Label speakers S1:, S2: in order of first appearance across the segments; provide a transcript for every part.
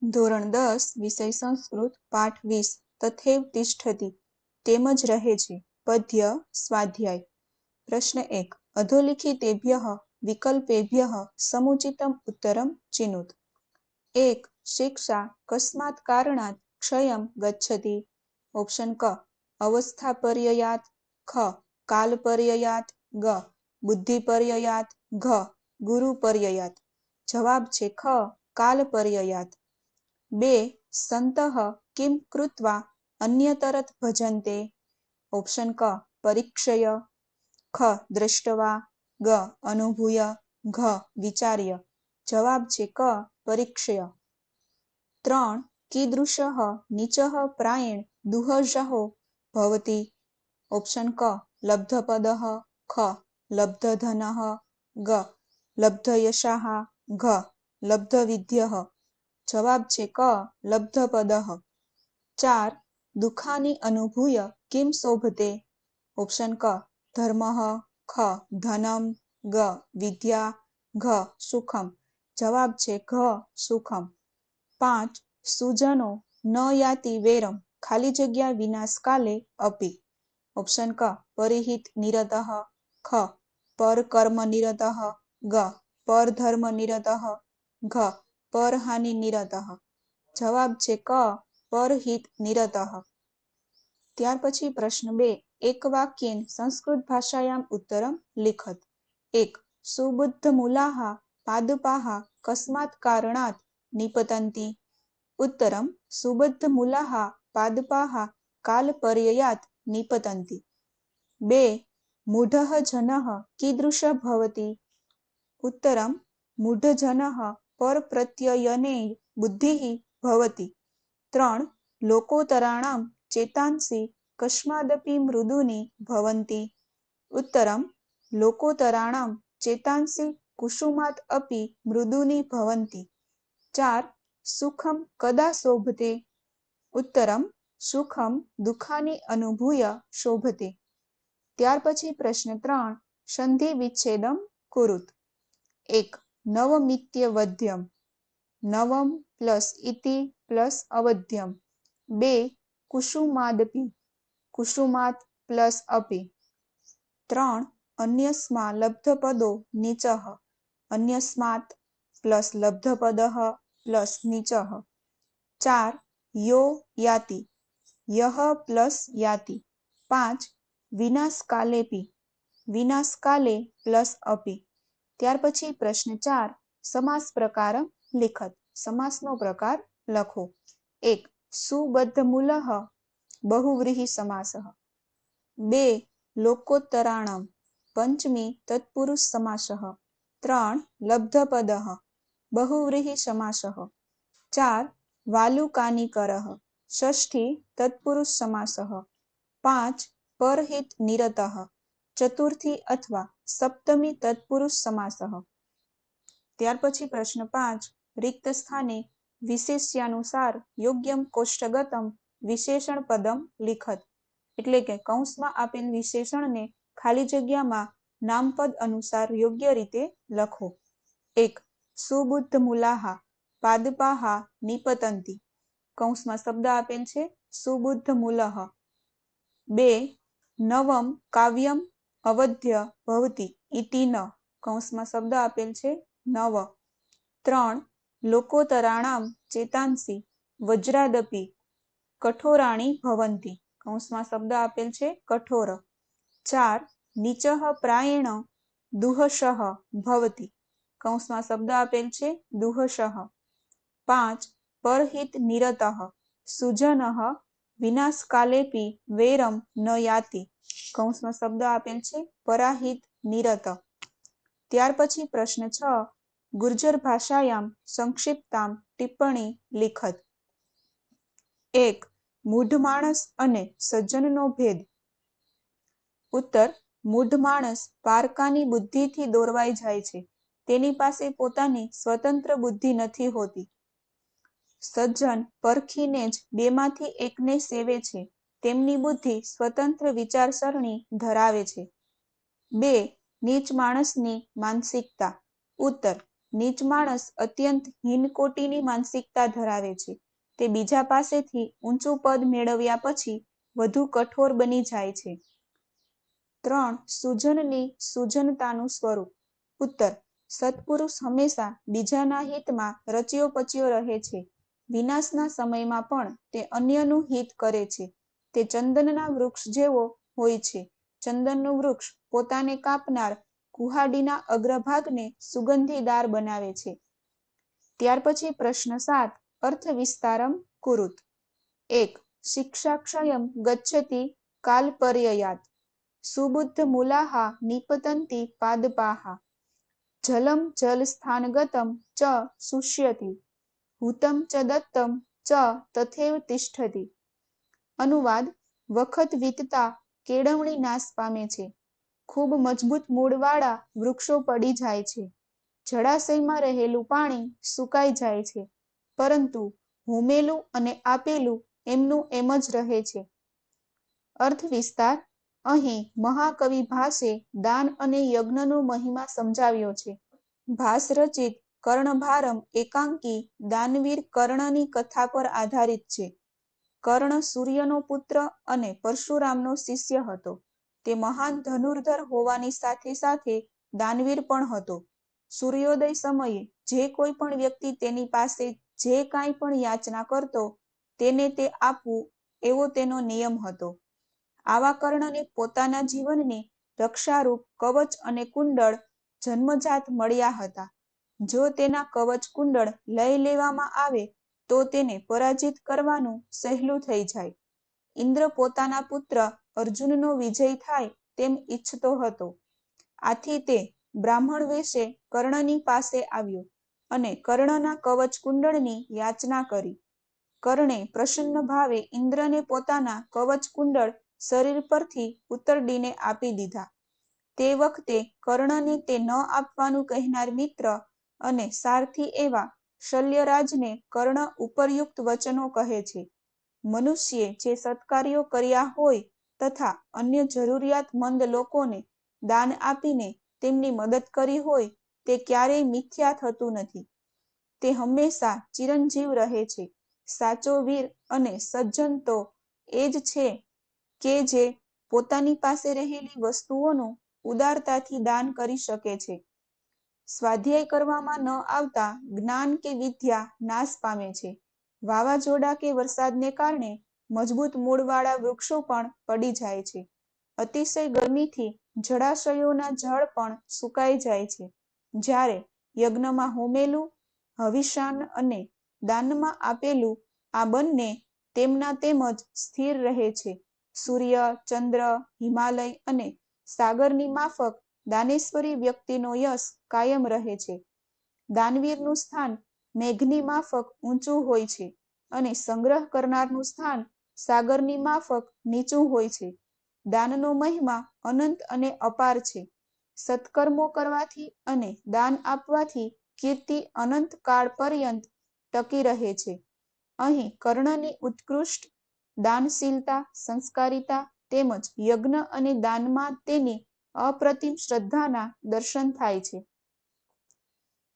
S1: ધોરણ 10 વિષય સંસ્કૃત પાઠ 20 તથૈવ તિષ્ઠતિ તેમજ રહે છે પદ્ય સ્વાધ્યાય પ્રશ્ન 1 અધોલિખિતેભ્યઃ વિકલ્પેભ્યઃ સમુચિતમ ઉત્તરમ ચિનુત 1 શિક્ષા કસ્માत् કારણાत् ક્ષયં ગચ્છતિ ઓપ્શન ક અવસ્થાપર્યયાત ખ કાલપર્યયાત ગ બુદ્ધિપર્યયાત ઘ ગુરુપર્યયાત જવાબ છે ખ કાલપર્યયાત 2 સંતઃ કિમ કૃત્વા અન્યતરત ભજન્તે ઓપ્શન ક પરીક્ષય ખ દૃષ્ટવા ગ અનુભૂય ઘ વિચાર્ય જવાબ છે ક પરીક્ષય 3 કીદૃશઃ નીચઃ પ્રાયેણ દુઃખજો ભવતિ ઓપ્શન ક લબ્ધપદઃ ખ લબ્ધધનઃ ગ લબ્ધયશાઃ ઘ લબ્ધવિદ્યઃ જવાબ છે ક લબ્ધપદઃ 4 દુઃખાની અનુભૂય કિમ શોભતે ઓપ્શન ક ધર્મઃ ખ ધનમ ગ વિદ્યા ઘ સુખમ જવાબ છે ઘ સુખમ 5 સુજનો ન યાતિ વૈરમ ખાલી જગ્યા વિનાશકાલે અપી ઓપ્શન ક પરિહિત નિરતઃ ખ પરકર્મ નિરતઃ ગ પરધર્મ નિરતઃ ઘ પરહાનિ નિરતઃ જવાબ છે ક પરહિત નિરતઃ ત્યાર પછી પ્રશ્ન 2 એક વાક્યેન સંસ્કૃત ભાષાયામ ઉત્તરમ લિખત 1 સુબુદ્ધ મૂલાઃ પાદપાઃ કસ્માत् કારણાत् નિપતન્તિ ઉત્તરમ સુબુદ્ધ મૂલાઃ પાદપાઃ કાલપર્યયાત નિપતન્તિ 2 મૂઢઃ જનઃ કીદૃશ ભવતિ ઉત્તરમ મૂઢજનઃ પરપ્રત્યયને બુદ્ધિઃ ભવતિ 3 લોકોતરાણાં ચેતાંસી કસ્માદપી મૃદૂની ભવન્તિ ઉત્તરમ લોકોતરાણાં ચેતાંસી કુસુમાत् અપી મૃદૂની ભવન્તિ 4 સુખમ કદા શોભતે ઉત્તરમ સુખમ દુઃખાની અનુભૂય શોભતે ત્યાર પછી પ્રશ્ન 3 સંધિ વિચ્છેદમ કુરુત 1 નવમિત્યવધ્યમ નવમ પ્લસ ઇતિ પ્લસ અવધ્યમ 2 કુસુમાદપી કુસુમાત પ્લસ અપી 3 અન્યસ્મા લબ્ધપદો નીચઃ અન્યસ્માત પ્લસ લબ્ધપદઃ પ્લસ નીચઃ 4 યો યાતિ યહ પ્લસ યાતિ 5 વિનાશકાલેપી વિનાશકાલે પ્લસ અપી ત્યાર પછી પ્રશ્ન 4 સમાસ પ્રકારમ લિખત સમાસનો પ્રકાર લખો 1 સુબદ્ધમૂલઃ બહુવ્રીહિ સમાસઃ 2 લોકોત્તરાણમ પંચમી તત્પુરુષ સમાસઃ 3 લબ્ધપદઃ બહુવ્રીહિ સમાસઃ 4 વાલુકાનિકરઃ ષષ્ઠી તત્પુરુષ સમાસઃ 5 પરહિત નિરતઃ ચતુર્થી અથવા સપ્તમી તત્પુરુષ સમાસઃ ત્યાર પછી પ્રશ્ન 5 રિક્ત સ્થાને વિશેષ્યાનુસાર યોગ્યમ કોષ્ટગતમ વિશેષણ પદમ લિખત એટલે કે કૌંસમાં આપેલ વિશેષણને ખાલી જગ્યામાં નામપદ અનુસાર યોગ્ય રીતે લખો 1 સુબુદ્ધ મૂલાઃ પાદપાઃ નિપતન્તિ કૌંસમાં શબ્દ આપેલ છે સુબુદ્ધ મૂલઃ 2 નવમ કાવ્યમ અવધ્ય ભવતિ ઇતિ ન કૌંસમાં શબ્દ આપેલ છે નવ 3 લોકોતરાણામ ચેતાંસી વજ્રાદપી કઠોરાણી ભવંતિ કૌંસમાં શબ્દ આપેલ છે કઠોર 4 નીચઃ પ્રાયેણ દુઃખશઃ ભવતિ કૌંસમાં શબ્દ આપેલ છે દુઃખશઃ 5 પરહિત નિરતઃ સુજનઃ વિનાશકાલેપી વૈરમ ન યાતિ કૌંસમાં શબ્દ આપેલ છે પરાહિત નિરત ત્યાર પછી પ્રશ્ન 6 ગુર્જર ભાષાયામ સંક્ષિપ્તામ ટિપ્પણી લિખત 1 મૂઢ માણસ અને સજ્જનનો ભેદ ઉત્તર મૂઢ માણસ પારકાની બુદ્ધિથી દોરવાઈ જાય છે તેની પાસે પોતાની સ્વતંત્ર બુદ્ધિ નથી હોતી સજ્જન પરખીને જ બેમાંથી એકને સેવે છે તેમની બુદ્ધિ સ્વતંત્ર વિચારસરણી ધરાવે છે 2 નીચ માણસની માનસિકતા ઉત્તર નીચ માણસ અત્યંત હીન કોટીની માનસિકતા ધરાવે છે. તે બીજા પાસેથી ઊંચું પદ મેળવ્યા પછી વધુ કઠોર બની જાય છે. 3. સુજનની સુજનતાનું સ્વરૂપ. ઉત્તર: સત્પુરુષ હંમેશા બીજાના હિતમાં રચ્યો પચ્યો રહે છે. વિનાશના સમયમાં પણ તે અન્યનું હિત કરે છે. તે ચંદનના વૃક્ષ જેવો હોય છે. ચંદનનું વૃક્ષ પોતાને કાપનાર કુહાડીના અગ્રભાગને સુગંધીદાર બનાવે છે. ત્યાર પછી પ્રશ્ન 7. અર્થ વિસ્તારમ કુરુત. 1. શિક્ષાક્ષયમ ગચ્છતિ કાલપર્યયાત. સુબુદ્ધ મૂલાહા નિપતંતિ પાદપાહા. જલમ જલસ્થાનગતમ ચ શુષ્યતિ. હુતમ ચ દત્તમ ચ તથૈવ તિષ્ઠતિ. અનુવાદ: વખત વીતતા કેળવણી નાશ પામે છે. ખૂબ મજબૂત મૂળવાળા વૃક્ષો પડી જાય છે. જળાશયમાં રહેલું પાણી સુકાઈ જાય છે, પરંતુ હોમેલું અને આપેલું એમનું એમ જ રહે છે. અર્થ વિસ્તાર. અહીં મહાકવિ ભાસે દાન અને યજ્ઞનો મહિમા સમજાવ્યો છે. ભાસ રચિત કર્ણભારમ એકાંકી દાનવીર કર્ણની કથા પર આધારિત છે. કર્ણ સૂર્યનો પુત્ર અને પરશુરામનો શિષ્ય હતો. તે મહાન ધનુર્ધર હોવાની સાથે સાથે દાનવીર પણ હતો. સૂર્યોદય સમયે જે કોઈ પણ વ્યક્તિ તેની પાસે જે કાંઈ પણ યાચના કરતો તેને તે આપવું એવો તેનો નિયમ હતો. આવા કર્ણને પોતાના જીવનની રક્ષારૂપ કવચ અને કુંડળ જન્મજાત મળ્યા હતા. જો તેના કવચ કુંડળ લઈ લેવામાં આવે તો તેને પરાજિત કરવાનું સહેલું થઈ જાય. ઇન્દ્ર પોતાના પુત્ર અર્જુનનો વિજય થાય તેમ ઈચ્છતો હતો. આથી તે બ્રાહ્મણ વેશે કર્ણની પાસે આવ્યો અને કર્ણના કવચ કુંડળની યાચના કરી. કર્ણે પ્રસન્ન ભાવે ઇન્દ્રને પોતાના કવચ કુંડળ શરીર પરથી ઉતરડીને આપી દીધા. તે વખતે કર્ણને તે ન આપવાનું કહેનાર મિત્ર અને સારથી એવા શલ્યરાજને કર્ણ ઉપરયુક્ત વચનો કહે છે. મનુષ્યે જે સત્કાર્યો કર્યા હોય તથા અન્ય જરૂરિયાતમંદ લોકોને દાન આપીને તેમની મદદ કરી હોય તે ક્યારેય મિથ્યા થતું નથી. તે હંમેશા ચિરંજીવ રહે છે. સાચો વીર અને સજ્જન તો એ જ છે કે જે પોતાની પાસે રહેલી વસ્તુઓનું ઉદારતાથી દાન કરી શકે છે. સ્વાધ્યાય કરવામાં ન આવતા જ્ઞાન કે વિદ્યા નાશ પામે છે. વાવાઝોડા કે વરસાદને કારણે મજબૂત મૂળવાળા વૃક્ષો પણ પડી જાય છે. અતિશય ગરમીથી જળાશયોના જળ પણ સુકાઈ જાય છે. જ્યારે યજ્ઞમાં હોમેલું, હવિષાન્ન અને દાનમાં આપેલું આ બંને તેમના તેમ જ સ્થિર રહે છે. સૂર્ય, ચંદ્ર, હિમાલય અને સાગરની માફક દાનેશ્વરી વ્યક્તિનો યશ કાયમ રહે છે. દાનવીરનું સ્થાન મેઘની માફક ઊંચું હોય છે અને સંગ્રહ કરનારનું સ્થાન સાગરની માફક નીચું હોય છે. દાનનો મહિમા અનંત અને અપાર છે. સત્કર્મો કરવાથી અને દાન આપવાથી કીર્તિ અનંત કાળ પર્યંત ટકી રહે છે. અહીં કર્ણની ઉત્કૃષ્ટ દાનશીલતા, સંસ્કારિતા તેમજ યજ્ઞ અને દાનમાં તેની અપ્રતિમ શ્રદ્ધાના દર્શન થાય છે.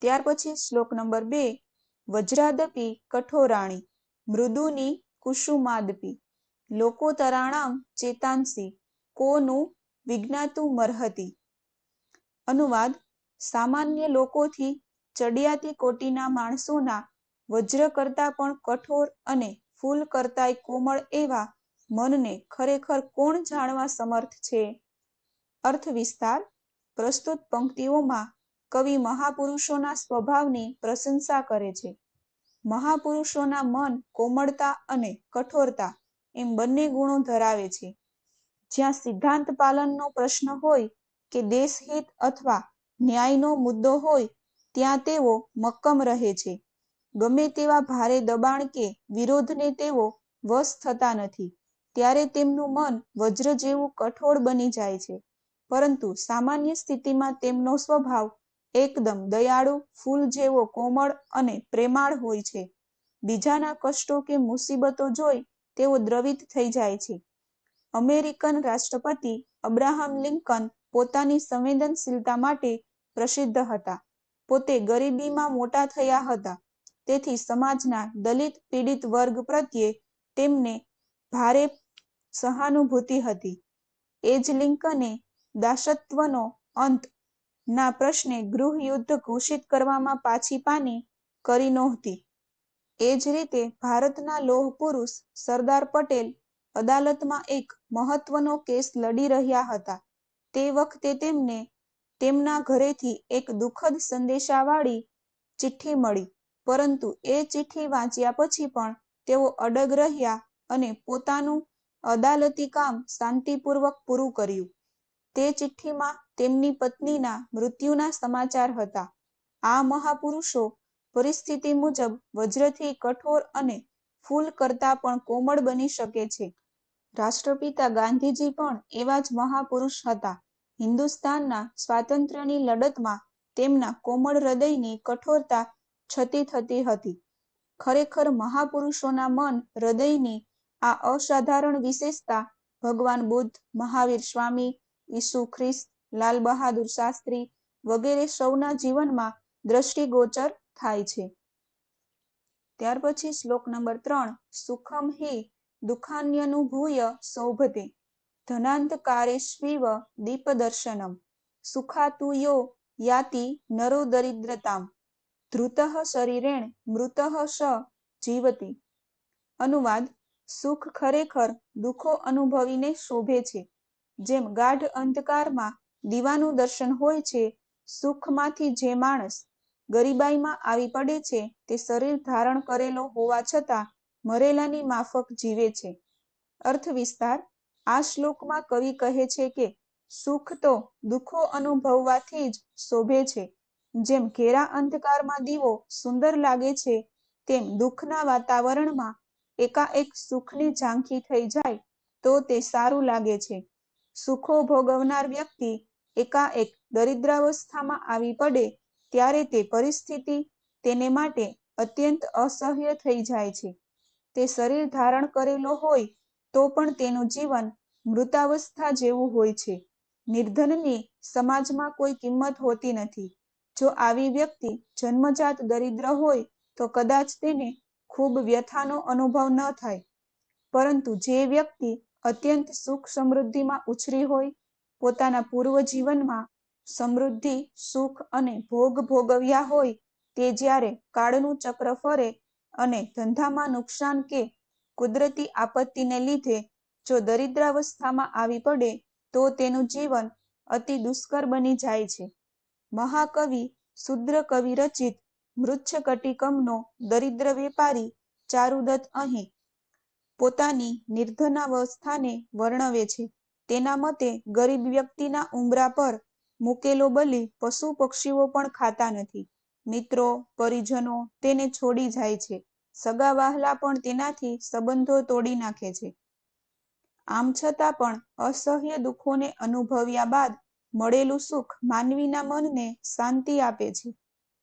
S1: ત્યાર પછી શ્લોક નંબર 2. વજ્રાદપી કઠોરાણી મૃદુની કુસુમાદપી લોકોતરાણામ ચેતાંસી કોનું વિજ્ઞાતુમર્હતિ. અનુવાદ: સામાન્ય લોકોથી ચડિયાતી કોટીના માણસોના વજ્ર કરતાં પણ કઠોર અને ફૂલ કરતાંય કોમળ એવા મનને ખરેખર કોણ જાણવા સમર્થ છે? અર્થ વિસ્તાર. પ્રસ્તુત પંક્તિઓમાં કવિ મહાપુરુષોના સ્વભાવની પ્રશંસા કરે છે. મહાપુરુષોના મન કોમળતા અને કઠોરતા એમ બંને ગુણો ધરાવે છે. જ્યાં સિદ્ધાંત પાલનનો પ્રશ્ન હોય કે દેશહિત અથવા ન્યાયનો મુદ્દો હોય ત્યાં તેઓ મક્કમ રહે છે. ગમે તેવા ભારે દબાણ કે વિરોધને તેઓ વશ થતા નથી. ત્યારે તેમનું મન વજ્ર જેવું કઠોળ બની જાય છે. પરંતુ સામાન્ય સ્થિતિમાં તેમનો સ્વભાવ એકદમ દયાળુ, ફૂલ જેવો કોમળ અને પ્રેમાળ હોય છે. બીજાના કષ્ટો કે મુસીબતો જોઈ તેઓ દ્રવિત થઈ જાય છે. અમેરિકન રાષ્ટ્રપતિ અબ્રાહમ લિંકન પોતાની સંવેદનશીલતા માટે પ્રસિદ્ધ હતા. પોતે ગરીબીમાં મોટા થયા હતા, તેથી સમાજના દલિત પીડિત વર્ગ પ્રત્યે તેમને ભારે સહાનુભૂતિ હતી. એજ લિંકને દાસત્વનો અંત ના પ્રશ્ને ગૃહયુદ્ધ ઘોષિત કરવામાં પાછી પાની કરી નહોતી. એ જ રીતે ભારતના લોહ પુરુષ સરદાર પટેલ અદાલતમાં એક મહત્વનો કેસ લડી રહ્યા હતા. તે વખતે તેમને તેમના ઘરેથી એક દુઃખદ સંદેશાવાળી ચિઠ્ઠી મળી, પરંતુ એ ચિઠ્ઠી વાંચ્યા પછી પણ તેઓ અડગ રહ્યા અને પોતાનું અદાલતી કામ શાંતિપૂર્વક પૂરું કર્યું. તે ચિઠ્ઠીમાં તેમની પત્નીના મૃત્યુના સમાચાર હતા. આ મહાપુરુષો પરિસ્થિતિ મુજબ વજ્રથી કઠોર અને ફૂલ કરતાં પણ કોમળ બની શકે છે. રાષ્ટ્રપિતા ગાંધીજી પણ એવા જ મહાપુરુષ હતા. હિન્દુસ્તાનના સ્વાતંત્ર્યની લડતમાં તેમના કોમળ હૃદયની કઠોરતા છતી થતી હતી. ખરેખર મહાપુરુષોના મન હૃદયની આ અસાધારણ વિશેષતા ભગવાન બુદ્ધ, મહાવીર સ્વામી, ઈસુ ખ્રિસ્ત, લાલ બહાદુર શાસ્ત્રી વગેરે સૌના જીવનમાં દ્રષ્ટિગોચર થાય છે. ત્યાર પછી શ્લોક નંબર 3. સુખમ હિ દુઃખાન્યનુભૂય શોભતે ધનાંધકારેષ્વિવ દીપદર્શનમ સુખાતુયો યાતિ નરો દરિદ્રતામ ધૃતઃ શરીરેણ મૃતઃ સ જીવતિ. અનુવાદ: સુખ ખરેખર દુઃખો અનુભવીને શોભે છે. જેમ ગાઢ અંધકારમાં દીવાનું દર્શન હોય છે, સુખમાંથી જે માણસ ગરીબાઈમાં આવી પડે છે તે શરીર ધારણ કરેલો હોવા છતાં મરેલાની માફક જીવે છે. અર્થ વિસ્તાર: આ શ્લોકમાં કવિ કહે છે કે સુખ તો દુઃખો અનુભવવાથી જ શોભે છે. જેમ ઘેરા અંધકારમાં દીવો સુંદર લાગે છે, તેમ દુઃખના વાતાવરણમાં એકાએક સુખની ઝાંખી થઈ જાય તો તે સારું લાગે છે. સુખો ભોગવનાર વ્યક્તિ એકાએક દરિદ્રાવસ્થામાં આવી પડે ત્યારે તે પરિસ્થિતિ તેને માટે અત્યંત અસહ્ય થઈ જાય છે. તે શરીર ધારણ કરેલો હોય તો પણ તેનું જીવન મૃતાવસ્થા જેવું હોય છે. નિર્ધનની સમાજમાં કોઈ કિંમત હોતી નથી. જો આવી વ્યક્તિ જન્મજાત દરિદ્ર હોય તો કદાચ તેને ખૂબ વ્યથાનો અનુભવ ન થાય, પરંતુ જે વ્યક્તિ અત્યંત સુખ સમૃદ્ધિમાં ઉછરી હોય, પોતાના પૂર્વ જીવનમાં સમૃદ્ધિ, સુખ અને ભોગ ભોગવ્યા હોય, તે જ્યારે કાળનું ચક્ર ફરે અને ધંધામાં નુકસાન કે કુદરતી આપત્તિને લીધે જો દરિદ્રાવસ્થામાં આવી પડે તો તેનું જીવન અતિ દુષ્કર બની જાય છે. મહાકવિ શુદ્ર કવિ રચિત મૃચ્છકટિકમનો દરિદ્ર વેપારી ચારુદત્ત અહીં પોતાની નિર્ધનાવસ્થાને વર્ણવે છે. તેના મતે ગરીબ વ્યક્તિના ઉંબરા પર મૂકેલો બલિ પશુ પક્ષીઓ પણ ખાતા નથી. મિત્રો પરિજનો તેને છોડી જાય છે. સગા વહાલા પણ તેનાથી સંબંધો તોડી નાખે છે. આમ છતાં પણ અસહ્ય દુઃખોને અનુભવ્યા બાદ મળેલું સુખ માનવીના મનને શાંતિ આપે છે.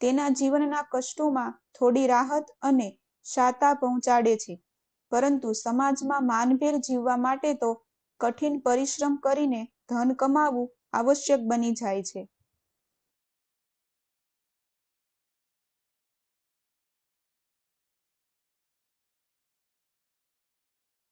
S1: તેના જીવનના કષ્ટોમાં થોડી રાહત અને શાતા પહોંચાડે છે. પરંતુ સમાજમાં માનભેર જીવવા માટે તો કઠિન પરિશ્રમ કરીને ધન કમાવવું આવશ્યક બની જાય છે.